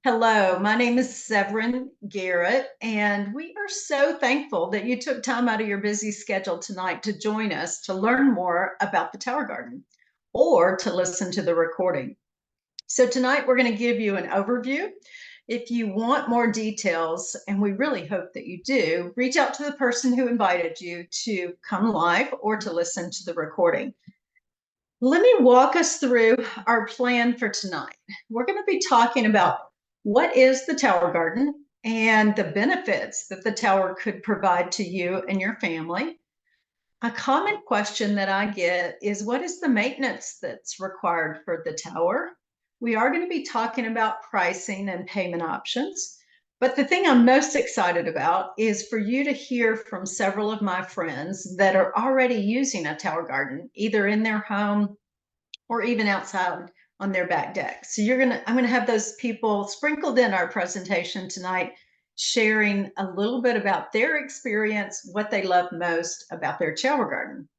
Hello, my name is Severin Garrett, and we are so thankful that you took time out of your busy schedule tonight to join us to learn more about the Tower Garden or to listen to the recording. So, tonight we're going to give you an overview. If you want more details, and we really hope that you do, reach out to the person who invited you to come live or to listen to the recording. Let me walk us through our plan for tonight. We're going to be talking about what is the Tower Garden and the benefits that the tower could provide to you and your family. A common question that I get is what is the maintenance that's required for the tower? We are going to be talking about pricing and payment options. But the thing I'm most excited about is for you to hear from several of my friends that are already using a Tower Garden, either in their home or even outside on their back deck. So I'm gonna have those people sprinkled in our presentation tonight, sharing a little bit about their experience, what they love most about their shower garden.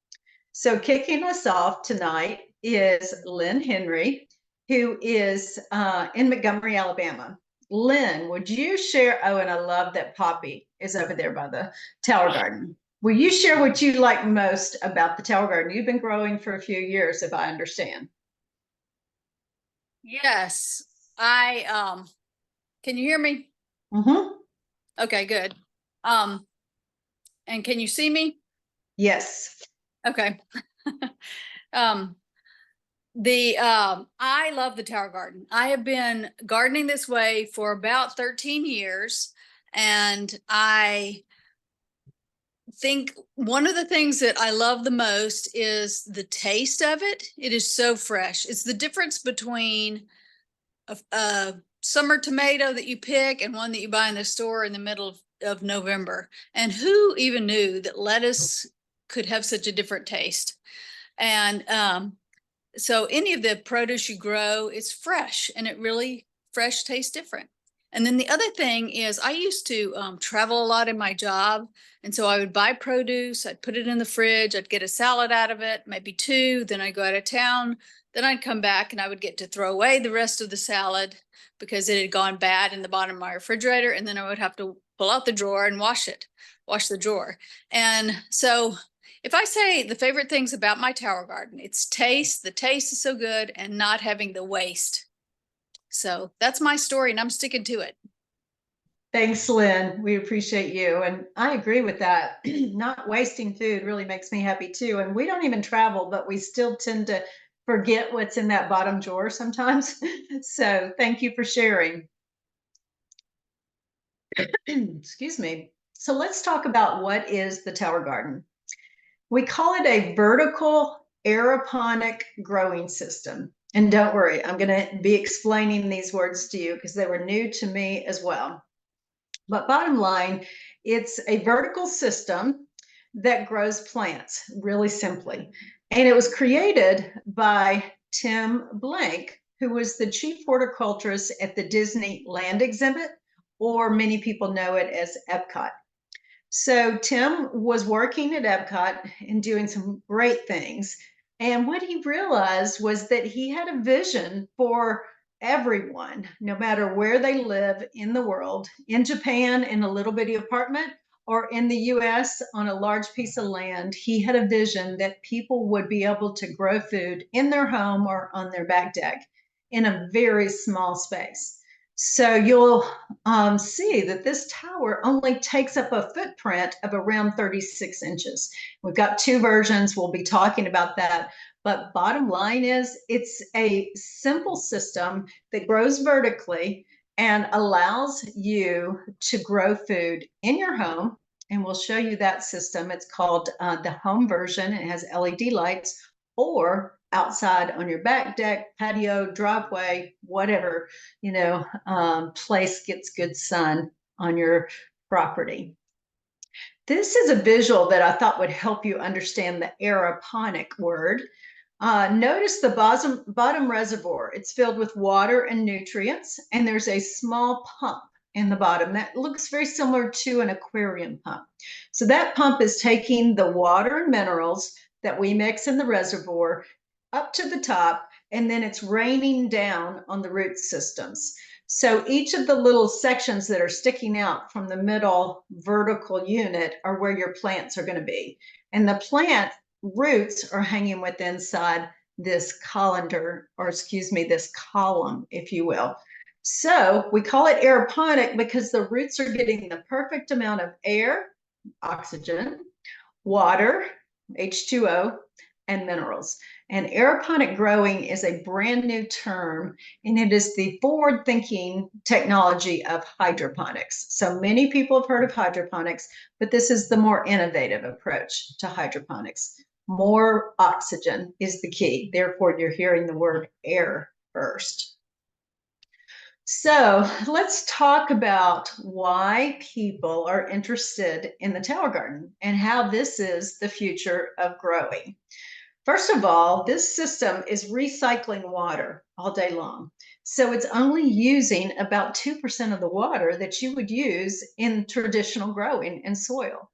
So kicking us off tonight is Lynn Henry, who is in Montgomery, Alabama. Lynn, would you share? Oh, and I love that Poppy is over there by the Tower Garden. Will you share what you like most about the Tower Garden? You've been growing for a few years, if I understand. Yes, I can you hear me? Mm-hmm. Okay, good. Um and can you see me? Yes. Okay. um I love the Tower Garden. I have been gardening this way for about 13 years, and I think one of the things that I love the most is the taste of it. It is so fresh. It's the difference between a summer tomato that you pick and one that you buy in the store in the middle of November. And who even knew that lettuce could have such a different taste? And so any of the produce you grow, it's fresh, and it really fresh tastes different. And then the other thing is I used to travel a lot in my job. And so I would buy produce, I'd put it in the fridge, I'd get a salad out of it, maybe two, then I'd go out of town. Then I'd come back and I would get to throw away the rest of the salad because it had gone bad in the bottom of my refrigerator. And then I would have to pull out the drawer and wash the drawer. And so if I say the favorite things about my Tower Garden, it's taste. The taste is so good, and not having the waste. So that's my story, and I'm sticking to it. Thanks, Lynn. We appreciate you. And I agree with that. Not wasting food really makes me happy too. And we don't even travel, but we still tend to forget what's in that bottom drawer sometimes. So thank you for sharing. Excuse me. So let's talk about what is the Tower Garden. We call it a vertical aeroponic growing system. And don't worry, I'm going to be explaining these words to you because they were new to me as well. But bottom line, it's a vertical system that grows plants really simply. And it was created by Tim Blank, who was the chief horticulturist at the Disneyland exhibit, or many people know it as Epcot. So Tim was working at Epcot and doing some great things. And what he realized was that he had a vision for everyone, no matter where they live in the world, in Japan in a little bitty apartment, or in the US on a large piece of land. He had a vision that people would be able to grow food in their home or on their back deck in a very small space. So you'll see that this tower only takes up a footprint of around 36 inches. We've got two versions. We'll be talking about that. But bottom line is it's a simple system that grows vertically and allows you to grow food in your home. And we'll show you that system. It's called the home version. It has LED lights, or outside on your back deck, patio, driveway, whatever, place gets good sun on your property. This is a visual that I thought would help you understand the aeroponic word. Notice the bottom reservoir. It's filled with water and nutrients, and there's a small pump in the bottom that looks very similar to an aquarium pump. So that pump is taking the water and minerals that we mix in the reservoir up to the top, and then it's raining down on the root systems. So each of the little sections that are sticking out from the middle vertical unit are where your plants are going to be. And the plant roots are hanging with inside this colander, or excuse me, this column, if you will. So we call it aeroponic because the roots are getting the perfect amount of air, oxygen, water, H2O, and minerals. And aeroponic growing is a brand new term, and it is the forward thinking technology of hydroponics. So many people have heard of hydroponics, but this is the more innovative approach to hydroponics. More oxygen is the key. Therefore, you're hearing the word air first. So let's talk about why people are interested in the Tower Garden and how this is the future of growing. First of all, this system is recycling water all day long. So it's only using about 2% of the water that you would use in traditional growing in soil,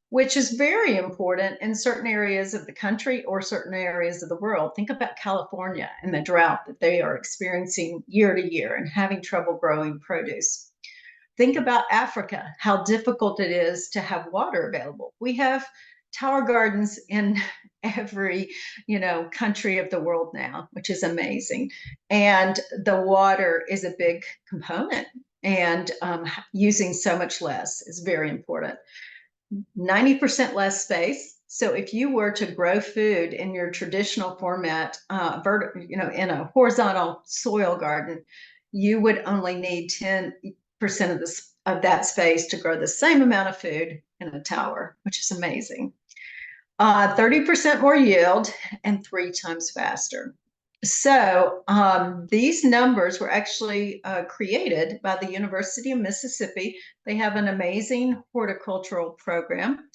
which is very important in certain areas of the country or certain areas of the world. Think about California and the drought that they are experiencing year to year and having trouble growing produce. Think about Africa, how difficult it is to have water available. We have tower gardens in every, country of the world now, which is amazing. And the water is a big component, and using so much less is very important. 90% less space. So if you were to grow food in your traditional format, in a horizontal soil garden, you would only need 10% of that space to grow the same amount of food in a tower, which is amazing. 30% more yield and 3 times faster. So these numbers were actually created by the University of Mississippi. They have an amazing horticultural program.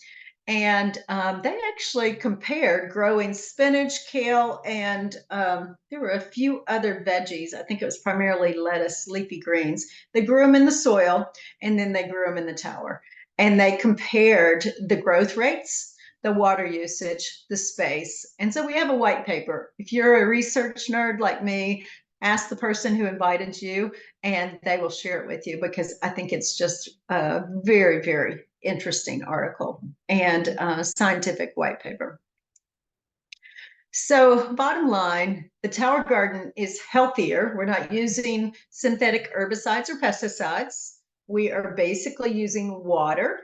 And they actually compared growing spinach, kale, and there were a few other veggies. I think it was primarily lettuce, leafy greens. They grew them in the soil, and then they grew them in the tower. And they compared the growth rates, the water usage, the space. And so we have a white paper. If you're a research nerd like me, ask the person who invited you and they will share it with you, because I think it's just a very, very interesting article and scientific white paper. So bottom line, the Tower Garden is healthier. We're not using synthetic herbicides or pesticides. We are basically using water,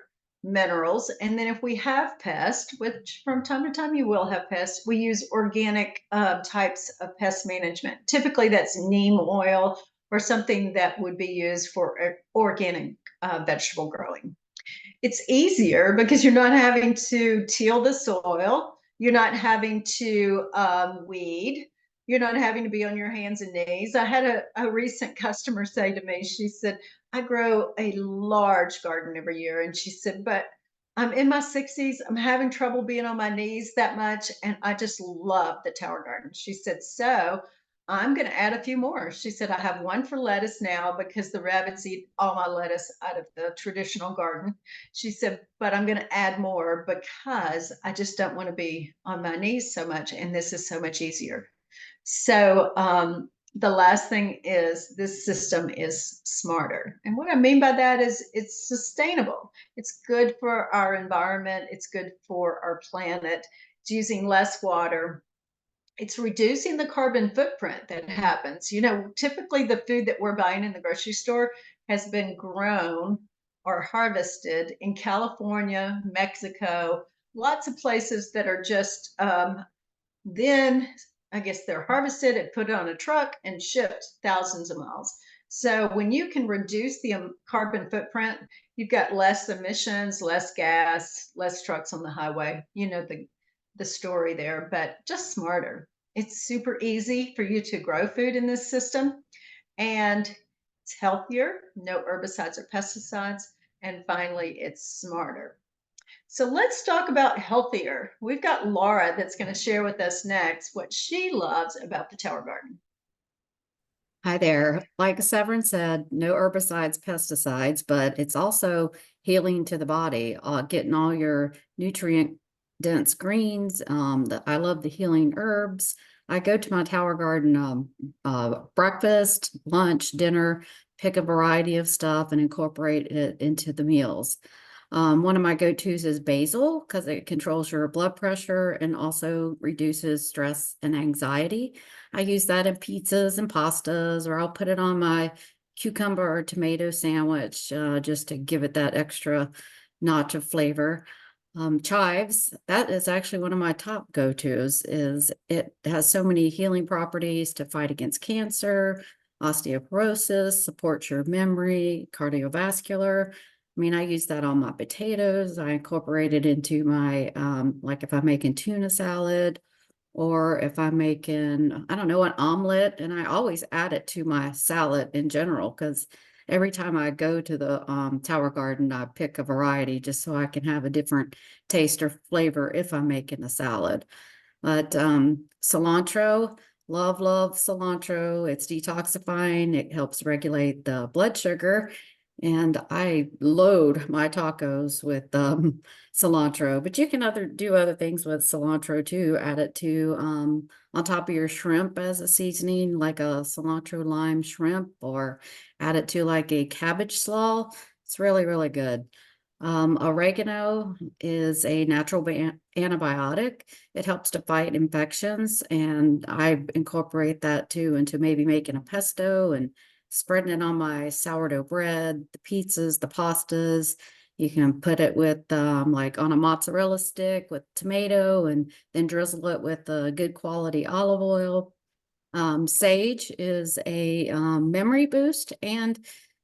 minerals, and then if we have pests, which from time to time you will have pests, we use organic types of pest management. Typically that's neem oil or something that would be used for organic vegetable growing. It's easier because you're not having to till the soil, you're not having to weed, you're not having to be on your hands and knees. I had a recent customer say to me, she said, I grow a large garden every year. And she said, but I'm in my 60s. I'm having trouble being on my knees that much. And I just love the Tower Garden. She said, so I'm going to add a few more. She said, I have one for lettuce now because the rabbits eat all my lettuce out of the traditional garden. She said, but I'm going to add more because I just don't want to be on my knees so much. And this is so much easier. So the last thing is this system is smarter. And what I mean by that is it's sustainable. It's good for our environment. It's good for our planet. It's using less water. It's reducing the carbon footprint that happens. Typically the food that we're buying in the grocery store has been grown or harvested in California, Mexico, lots of places that are just then I guess they're harvested and put on a truck and shipped thousands of miles. So when you can reduce the carbon footprint, you've got less emissions, less gas, less trucks on the highway. The story there, but just smarter. It's super easy for you to grow food in this system, and it's healthier, no herbicides or pesticides, and finally, it's smarter. So let's talk about healthier. We've got Laura that's going to share with us next what she loves about the Tower Garden. Hi there. Like Severin said, no herbicides, pesticides, but it's also healing to the body, getting all your nutrient dense greens. I love the healing herbs. I go to my Tower Garden breakfast, lunch, dinner, pick a variety of stuff and incorporate it into the meals. One of my go-tos is basil because it controls your blood pressure and also reduces stress and anxiety. I use that in pizzas and pastas, or I'll put it on my cucumber or tomato sandwich just to give it that extra notch of flavor. Chives, that is actually one of my top go-tos, is it has so many healing properties to fight against cancer, osteoporosis, supports your memory, cardiovascular. I mean, I use that on my potatoes. I incorporate it into my, like if I'm making tuna salad, or if I'm making, I don't know, an omelet, and I always add it to my salad in general, because every time I go to the Tower Garden, I pick a variety just so I can have a different taste or flavor if I'm making a salad. But cilantro, love cilantro. It's detoxifying. It helps regulate the blood sugar. And I load my tacos with cilantro, but you can do other things with cilantro too. Add it to on top of your shrimp as a seasoning, like a cilantro lime shrimp, or add it to like a cabbage slaw. It's really, really good. Oregano is a natural antibiotic. It helps to fight infections, and I incorporate that too into maybe making a pesto and spreading it on my sourdough bread, the pizzas, the pastas. You can put it with like on a mozzarella stick with tomato, and then drizzle it with a good quality olive oil. Sage is a memory boost, and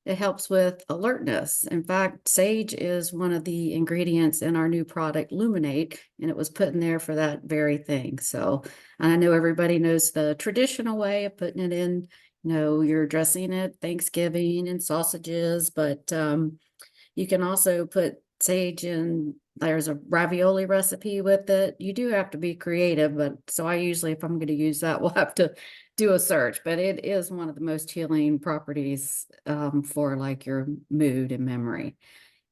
it helps with alertness. In fact, sage is one of the ingredients in our new product, Luminate, and it was put in there for that very thing. So, and I know everybody knows the traditional way of putting it in, you're dressing it Thanksgiving and sausages, but you can also put sage in. There's a ravioli recipe with it. You do have to be creative, but so I usually, if I'm going to use that, we'll have to do a search. But it is one of the most healing properties for like your mood and memory.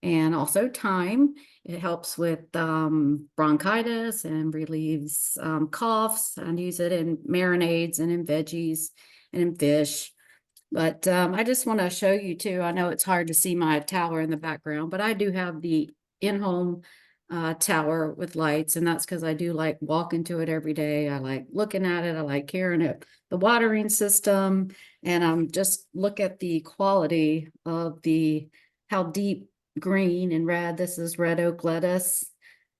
And also thyme. It helps with bronchitis and relieves coughs. And use it in marinades and in veggies and in fish. But I just want to show you too. I know it's hard to see my tower in the background, but I do have the in-home tower with lights, and that's because I do like walking to it every day. I like looking at it. I like carrying it, the watering system, and just look at the quality of how deep green and red. This is red oak lettuce,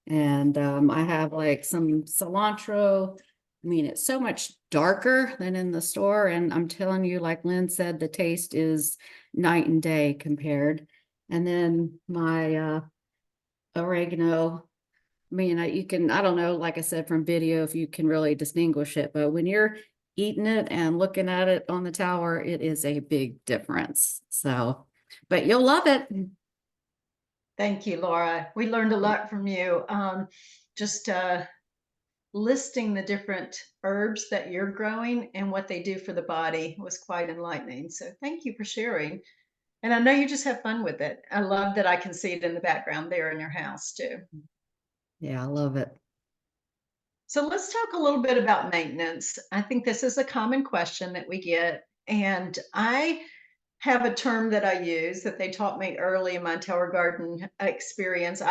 and I have like some cilantro. I mean, it's so much darker than in the store. And I'm telling you, like Lynn said, the taste is night and day compared. And then my oregano, I mean, I don't know, like I said, from video, if you can really distinguish it, but when you're eating it and looking at it on the tower, it is a big difference. So, but you'll love it. Thank you, Laura. We learned a lot from you. Just listing the different herbs that you're growing and what they do for the body was quite enlightening. So thank you for sharing. And I know you just have fun with it. I love that I can see it in the background there in your house too. Yeah, I love it. So let's talk a little bit about maintenance. I think this is a common question that we get. And I have a term that I use that they taught me early in my tower garden experience.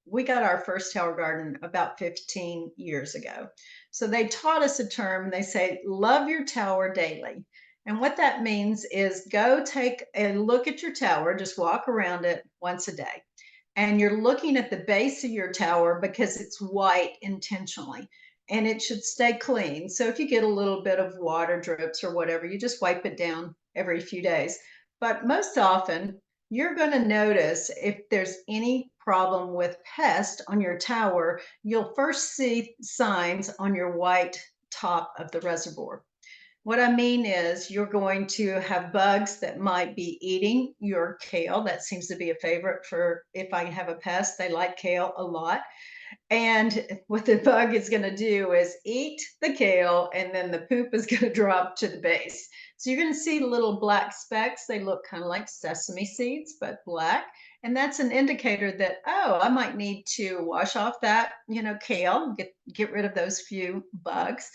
We got our first tower garden about 15 years ago. So they taught us a term, they say, love your tower daily. And what that means is go take a look at your tower, just walk around it once a day. And you're looking at the base of your tower because it's white intentionally and it should stay clean. So if you get a little bit of water drips or whatever, you just wipe it down every few days. But most often, you're going to notice if there's any problem with pest on your tower, you'll first see signs on your white top of the reservoir. What I mean is you're going to have bugs that might be eating your kale. That seems to be a favorite for if I have a pest, they like kale a lot. And what the bug is going to do is eat the kale, and then the poop is going to drop to the base. So you're going to see little black specks. They look kind of like sesame seeds, but black. And that's an indicator that, oh, I might need to wash off that, kale, get rid of those few bugs.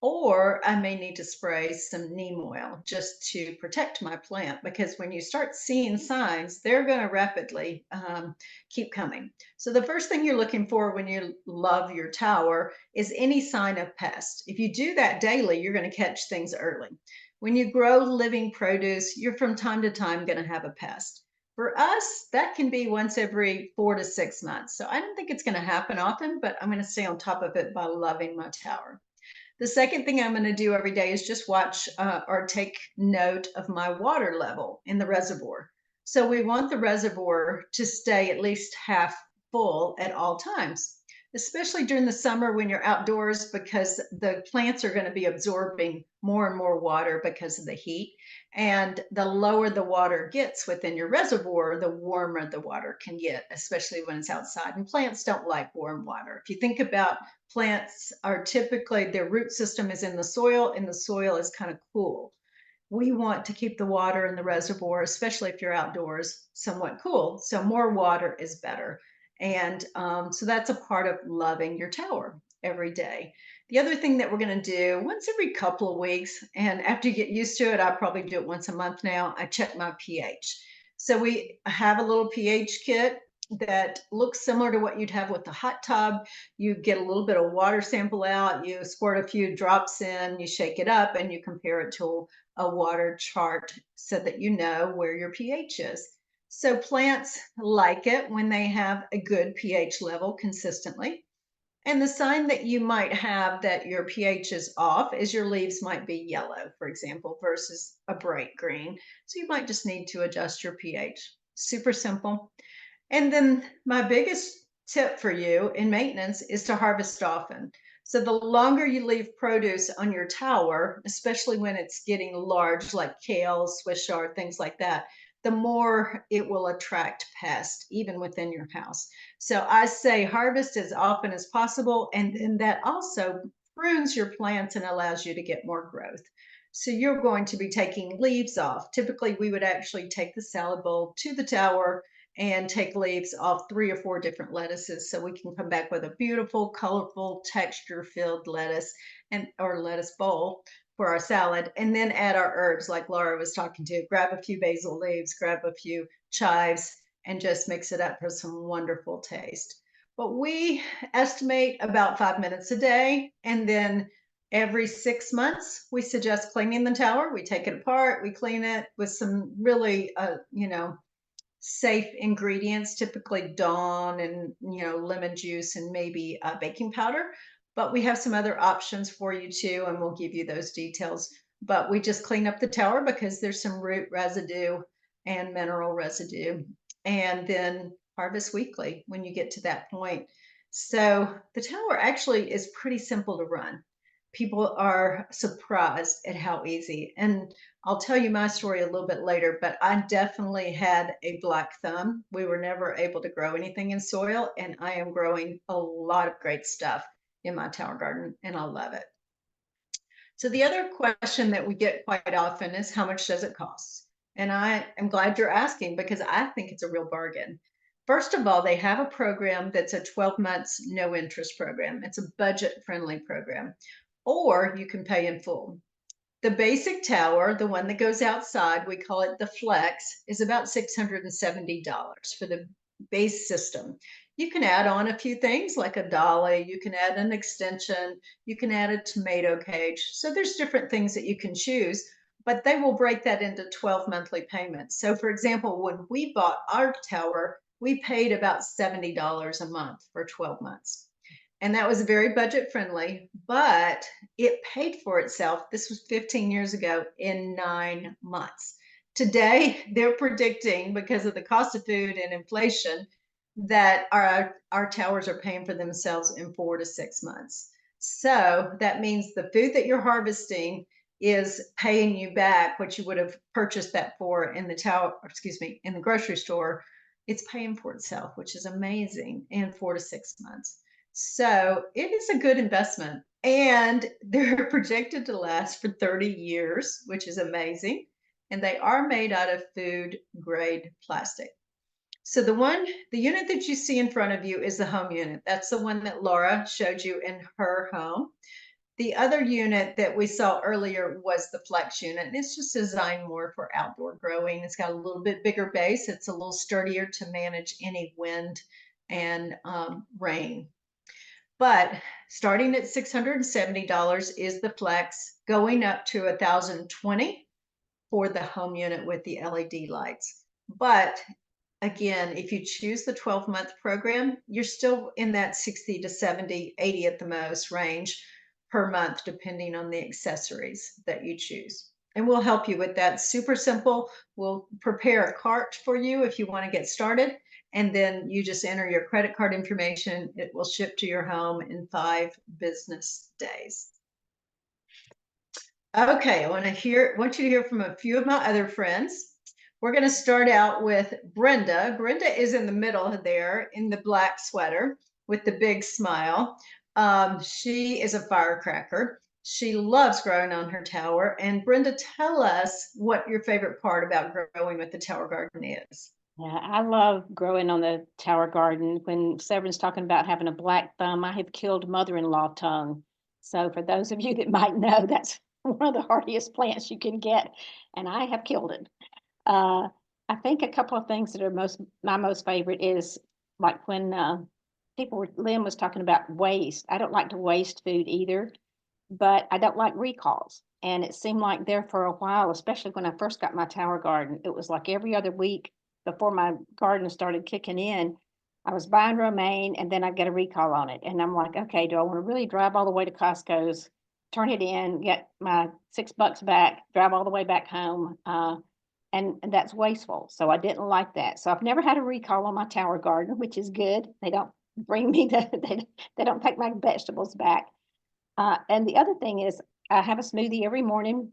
or I may need to spray some neem oil just to protect my plant, because when you start seeing signs, they're going to rapidly keep coming. So the first thing you're looking for when you love your tower is any sign of pest. If you do that daily, you're going to catch things early. When you grow living produce, you're from time to time going to have a pest. For us, that can be once every 4 to 6 months. So I don't think it's going to happen often, but I'm going to stay on top of it by loving my tower. The second thing I'm going to do every day is just watch or take note of my water level in the reservoir. So we want the reservoir to stay at least half full at all times, especially during the summer when you're outdoors, because the plants are going to be absorbing more and more water because of the heat. And the lower the water gets within your reservoir, the warmer the water can get, especially when it's outside. And plants don't like warm water. If you think about plants, are typically their root system is in the soil, and the soil is kind of cool. We want to keep the water in the reservoir, especially if you're outdoors, somewhat cool. So more water is better. And so that's a part of loving your tower every day. The other thing that we're going to do once every couple of weeks, and after you get used to it, I probably do it once a month now, I check my pH. So we have a little pH kit that looks similar to what you'd have with the hot tub. You get a little bit of water sample out, you squirt a few drops in, you shake it up, and you compare it to a water chart so that you know where your pH is. So plants like it when they have a good pH level consistently. And the sign that you might have that your pH is off is your leaves might be yellow, for example, versus a bright green. So you might just need to adjust your pH. Super simple. And then my biggest tip for you in maintenance is to harvest often. So the longer you leave produce on your tower, especially when it's getting large, like kale, Swiss chard, things like that, the more it will attract pests, even within your house. So I say harvest as often as possible, and then that also prunes your plants and allows you to get more growth. So you're going to be taking leaves off. Typically, we would actually take the salad bowl to the tower and take leaves off 3 or 4 different lettuces, so we can come back with a beautiful, colorful, texture-filled lettuce and or lettuce bowl for our salad, and then add our herbs like Laura was talking to. Grab a few basil leaves, grab a few chives, and just mix it up for some wonderful taste. But we estimate about 5 minutes a day, and then every 6 months we suggest cleaning the tower. We take it apart, we clean it with some really safe ingredients, typically Dawn and lemon juice and maybe baking powder. But we have some other options for you too, and we'll give you those details. But we just clean up the tower because there's some root residue and mineral residue, and then harvest weekly when you get to that point. So the tower actually is pretty simple to run. People are surprised at how easy. And I'll tell you my story a little bit later, but I definitely had a black thumb. We were never able to grow anything in soil, and I am growing a lot of great stuff in my tower garden, and I love it. So the other question that we get quite often is, how much does it cost? And I am glad you're asking, because I think it's a real bargain. First of all, they have a program that's a 12 months no interest program. It's a budget friendly program, or you can pay in full. The basic tower, the one that goes outside, we call it the Flex, is about $670 for the base system. You can add on a few things like a dolly, you can add an extension, you can add a tomato cage. So there's different things that you can choose, but they will break that into 12 monthly payments. So for example, when we bought our tower, we paid about $70 a month for 12 months. And that was very budget friendly, but it paid for itself. This was 15 years ago, in 9 months. Today, they're predicting, because of the cost of food and inflation, that our towers are paying for themselves in 4 to 6 months. So that means the food that you're harvesting is paying you back what you would have purchased that for in the tower, in the grocery store. It's paying for itself, which is amazing, in 4 to 6 months. So it is a good investment, and they're projected to last for 30 years, which is amazing. And they are made out of food grade plastic. So the unit that you see in front of you is the home unit. That's the one that Laura showed you in her home. The other unit that we saw earlier was the Flex unit, and it's just designed more for outdoor growing. It's got a little bit bigger base. It's a little sturdier to manage any wind and rain. But starting at $670 is the Flex, going up to $1,020 for the home unit with the LED lights. But again, if you choose the 12-month program, you're still in that 60 to 70, 80 at the most range per month, depending on the accessories that you choose. And we'll help you with that. Super simple. We'll prepare a cart for you if you want to get started. And then you just enter your credit card information. It will ship to your home in 5 business days. Okay, I want you to hear from a few of my other friends. We're going to start out with Brenda. Brenda is in the middle there in the black sweater with the big smile. She is a firecracker. She loves growing on her tower. And Brenda, tell us what your favorite part about growing with the Tower Garden is. Yeah, I love growing on the tower garden. When Severin's talking about having a black thumb, I have killed mother-in-law tongue. So for those of you that might know, that's one of the hardiest plants you can get, and I have killed it. I think a couple of things that are my most favorite is like when Lynn was talking about waste. I don't like to waste food either, but I don't like recalls. And it seemed like there for a while, especially when I first got my tower garden, it was like every other week before my garden started kicking in, I was buying romaine and then I'd get a recall on it. And I'm like, okay, do I want to really drive all the way to Costco's, turn it in, get my $6 back, drive all the way back home? And that's wasteful. So I didn't like that. So I've never had a recall on my tower garden, which is good. They don't bring me they don't take my vegetables back. And the other thing is I have a smoothie every morning.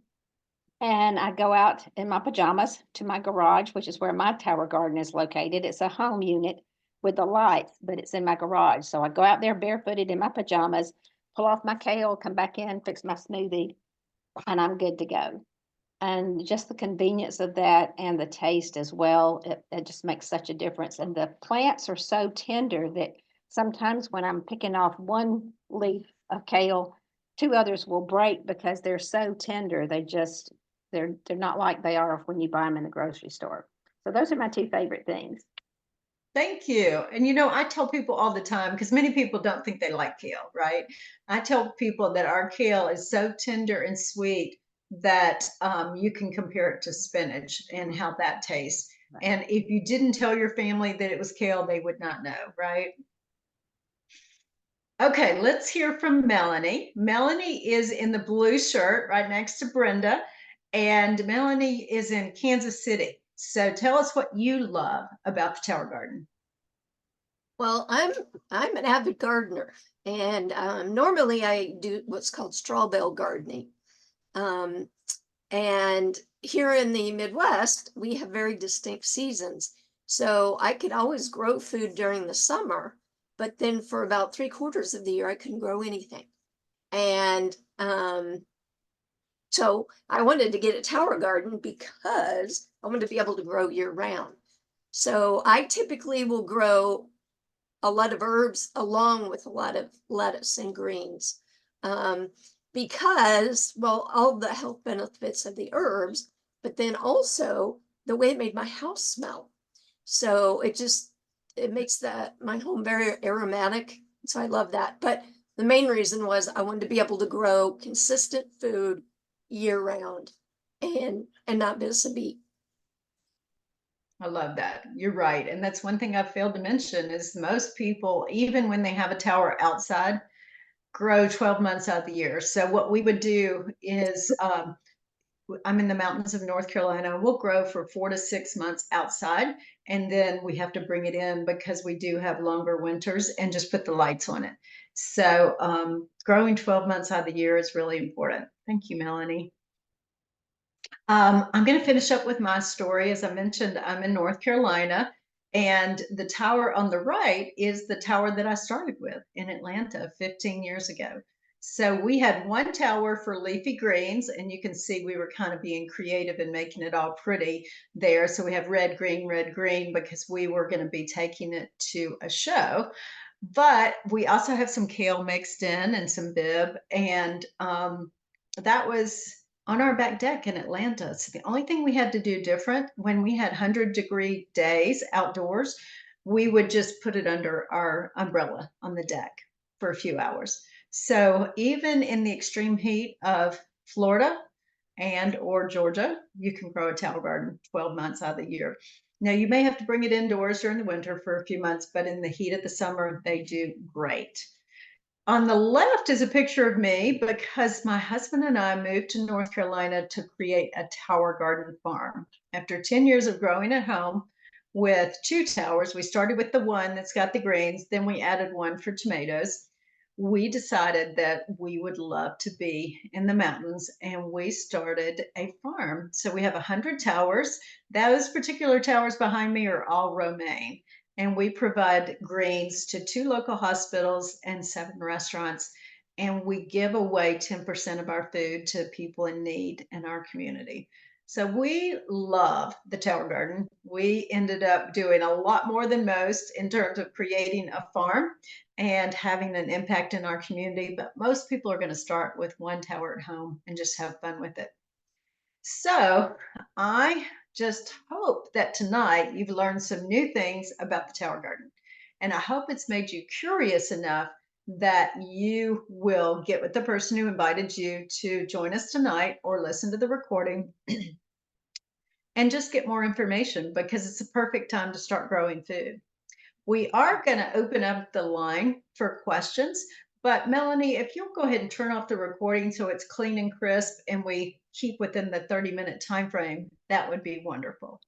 And I go out in my pajamas to my garage, which is where my tower garden is located. It's a home unit with the lights, but it's in my garage. So I go out there barefooted in my pajamas, pull off my kale, come back in, fix my smoothie, and I'm good to go. And just the convenience of that and the taste as well, it just makes such a difference. And the plants are so tender that sometimes when I'm picking off one leaf of kale, 2 others will break because they're so tender. They're not like they are when you buy them in the grocery store. So those are my 2 favorite things. Thank you. And I tell people all the time, because many people don't think they like kale, right? I tell people that our kale is so tender and sweet that you can compare it to spinach and how that tastes. Right. And if you didn't tell your family that it was kale, they would not know, right? Okay, let's hear from Melanie. Melanie is in the blue shirt right next to Brenda. And Melanie is in Kansas City. So tell us what you love about the Tower Garden. Well, I'm an avid gardener, and normally I do what's called straw bale gardening. And here in the Midwest, we have very distinct seasons. So I could always grow food during the summer, but then for about 3/4 of the year, I couldn't grow anything. And so I wanted to get a tower garden because I wanted to be able to grow year round. So I typically will grow a lot of herbs along with a lot of lettuce and greens. Because, well, all the health benefits of the herbs, but then also the way it made my house smell. So it makes my home very aromatic. So I love that. But the main reason was I wanted to be able to grow consistent food year round and not miss a beat. I love that. You're right. And that's one thing I failed to mention is most people, even when they have a tower outside, grow 12 months out of the year. So what we would do is I'm in the mountains of North Carolina. We'll grow for 4 to 6 months outside. And then we have to bring it in because we do have longer winters and just put the lights on it. So growing 12 months out of the year is really important. Thank you, Melanie. I'm going to finish up with my story. As I mentioned, I'm in North Carolina, and the tower on the right is the tower that I started with in Atlanta 15 years ago. So we had one tower for leafy greens, and you can see we were kind of being creative and making it all pretty there. So we have red, green, because we were going to be taking it to a show. But we also have some kale mixed in and some Bib, and that was on our back deck in Atlanta. So the only thing we had to do different when we had 100-degree days outdoors, we would just put it under our umbrella on the deck for a few hours. So even in the extreme heat of Florida and or Georgia, you can grow a tower garden 12 months out of the year. Now, you may have to bring it indoors during the winter for a few months, but in the heat of the summer, they do great. On the left is a picture of me because my husband and I moved to North Carolina to create a tower garden farm. After 10 years of growing at home with 2 towers, we started with the one that's got the greens, then we added one for tomatoes. We decided that we would love to be in the mountains and we started a farm. So we have 100 towers. Those particular towers behind me are all romaine, and we provide greens to 2 local hospitals and 7 restaurants. And we give away 10% of our food to people in need in our community. So we love the Tower Garden. We ended up doing a lot more than most in terms of creating a farm and having an impact in our community. But most people are going to start with one tower at home and just have fun with it. So I just hope that tonight you've learned some new things about the Tower Garden. And I hope it's made you curious enough that you will get with the person who invited you to join us tonight or listen to the recording and just get more information, because it's a perfect time to start growing food. We are going to open up the line for questions, but Melanie, if you'll go ahead and turn off the recording so it's clean and crisp and we keep within the 30-minute time frame, that would be wonderful.